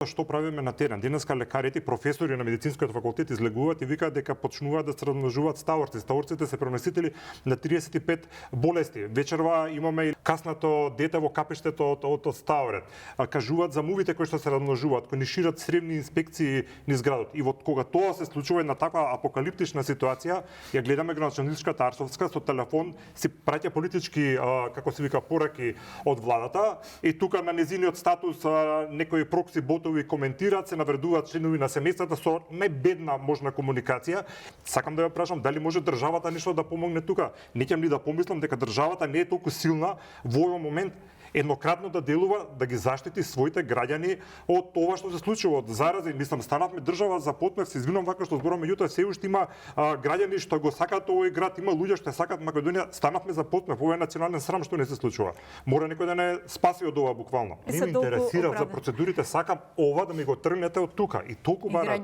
Што правиме на терен? Денеска лекарите, професори на медицинскиот факултет излегуваат и викаат дека почнуваат да се размножуваат стаорци. Стаорците се преносители на 35 болести. Вечерва имаме и каснато дете во капиштето од стаорет. Кажуваат за мувите кои што се размножуваат, кои ни шират сребни инспекции низ градот. И кога тоа се случува една таква апокалиптична ситуација, ја гледаме градоначалничката Арсовска со телефон си праќа политички како се вика пораки од владата и тука на незиниот статус некои прокси ботови коментираат, се навредуваат членови на семејствата со најбедна можна комуникација. Сакам да ја прашам дали може државата нешто да помогне тука. Не ќе ли да помислам дека државата не е толку силна во овој момент еднократно да делува, да ги заштити своите граѓани од ова што се случува, од зарази. Мислам, станавме држава за потмев, се извинувам вака што зборувам, меѓутоа се уште има граѓани што го сакаат овој град, има луѓе што сакаат Македонија, станавме за потмев, ова е национален срам што не се случува. Мора некој да не спаси од ова буквално. Не ме интересира за процедурите, сакам ова да ми го тргнете од тука и толку барат.